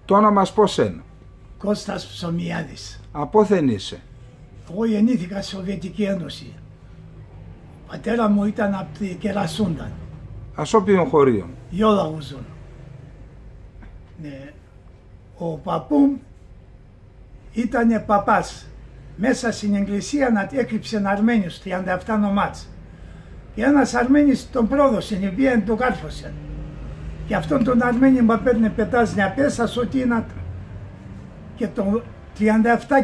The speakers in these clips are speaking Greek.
Το όνομας πώς είναι? Κώστας Ψωμιάδης. Απόθεν είσαι? Εγώ γεννήθηκα στη Σοβιετική Ένωση. Ο πατέρα μου ήταν από τη Κερασούνταν. Ασόπιον χωρίων. Γιόλα Ουζούν. Ναι. Ο παππού μου ήταν παπάς. Μέσα στην εκκλησία να έκρυψε Αρμένιους, 37 νομάτς. Και ένας Αρμένης τον πρόδωσε, πήγαινε τον κάρφωσε. Και αυτόν τον Αρμένι μου παίρνε πετάζνια πέσα, ότι είναι. Και το 37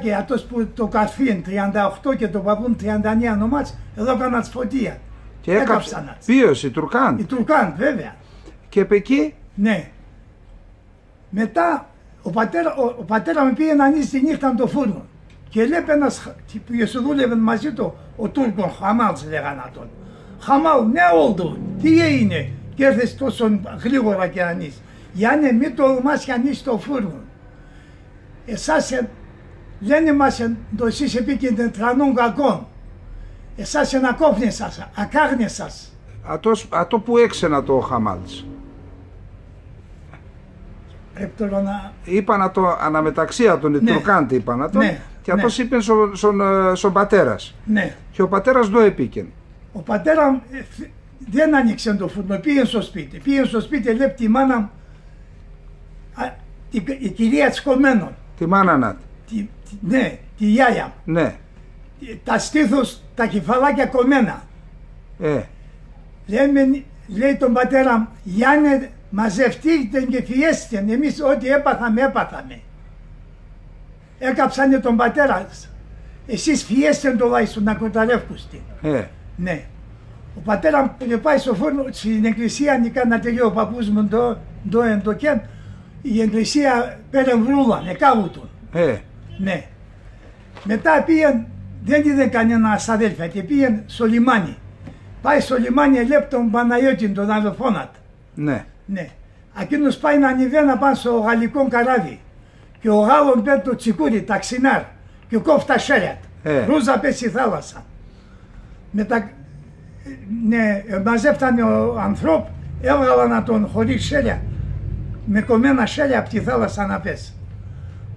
και αυτός που το καρφίν 38 και το παππούν 39 νομάτς, εδώ έκαναν σφωτία. Και έκαψαν. Ποιος, οι Τουρκάν? Οι Τουρκάν, βέβαια. Και επ' εκεί? Ναι. Μετά ο πατέρα μου πήγε να ανοίξει τη νύχτα το φούρνο. Και λέει ένας που σου δούλευε μαζί του, ο Τούρκον Χαμάλς λέγανε τον. Χαμάλ, ναι όλτο, τι έγινε? Και έρθες τόσο γρήγορα και ανοίξει. Γιάννε, μην τολμάς και ανοίξει το φούρνο. Εσάς λένε μας εσείς επίκεντρε τρανών κακών. Εσάς ενακόφνεσας, ακάγνεσας. Αυτό που έξενα το Χαμάλς. Πρέπει τώρα να... Είπα να το αναμεταξύ των ναι. Τουρκάν τι είπα να το. Ναι. Και αυτός είπε στον πατέρας. Ναι. Και ο πατέρας το έπικεν. Ο πατέρα δεν άνοιξε το φούρνο, πήγε στο σπίτι. Πήγε στο σπίτι, λέει τη μάνα μου, η κυρία της Κομμένων. Τη μάνα να. Ναι, τη γιάγια. Ναι. Τα στήθους, τα κεφαλάκια κομμένα. Λέει τον πατέρα μου, Γιάννε, μαζευτείτε και φιέστε, εμείς ό,τι έπαθαμε. Έκαψανε τον πατέρα. Εσείς φιέστε το λαϊστον να κοταρεύκουστε. Ναι. Ο πατέρα μου πάει στο φούρνο, στην εκκλησία να τελειώσει ο παππούς μου το εντοκέν. Η εκκλησία πήρε βρούλαν, εκάβουτον. Ναι. Μετά πήγαν, δεν είδε κανένα αδέλφια και πήγαν στο λιμάνι. Πάει στο λιμάνι, λέει τον Παναγιώτη, τον αδελφόνα του. Ναι. Ναι. Εκείνος πάει να ανεβαίνει πάνω στο γαλλικό καράβι. Και ο Γάλλον παίρνει το τσικούρι, ταξινάρ, και κόφει τα χέρια του. Ρούζα πέσει στη θάλασσα. Ναι, μαζεύτανε ο ανθρώπ, έβγαλαν να τον χωρίς χέρια, με κομμένα χέρια από τη θάλασσα να πέσει.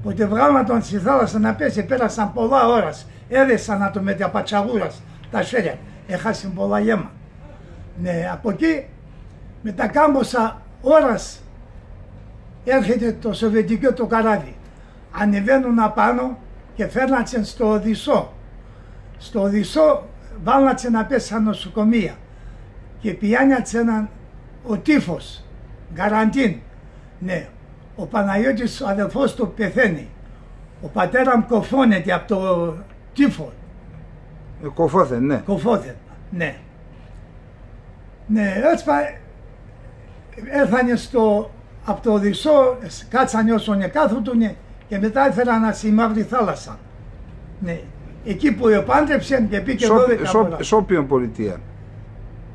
Οπότε βγάλαν τον στη θάλασσα να πέσει, πέρασαν πολλά ώρες, έδεσαν να το με τα πατσαγούρας τα χέρια, έχασαν πολλά γέμα. Ναι, από εκεί, με τα κάμποσα ώρας, έρχεται το σοβιετικό το καράβι. Ανεβαίνουν απάνω και φέρνατσεν στο Οδυσσό. Στο Οδυσσό βάλνατσεν να πέσει στα νοσοκομεία και πιάνιατσεν ο τύφος, γκαραντίν. Ναι, ο Παναγιώτης ο αδελφός του πεθαίνει. Ο πατέρα μου κοφώνεται από το τύφο. Κοφώθεν, ναι. Κοφώθεν, ναι. Ναι, έτσι έρθανε από το Οδυσσό, κάτσανε όσον κάθουτουνε και μετά έφεραν στη Μαύρη Θάλασσα. Ναι. Εκεί που επάντρεψαν και πήγε 12 φορά. Σ' όποιον πολιτεία?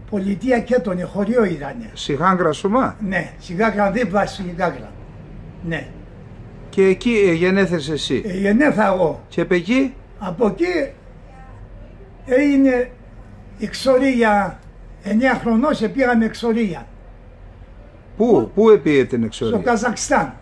Πολιτεία Κέτονε, χωριό ήτανε. Σιγάγκρα σωμά? Ναι, Σιγάγκρα, δίπλα στη Σιγάγκρα. Ναι. Και εκεί γεννέθες εσύ? Γεννέθα εγώ. Και από εκεί? Από εκεί έγινε εξορία. 9 χρονών και πήγαμε εξορία. Πού επήγε την εξορία? Στο Καζακστάν.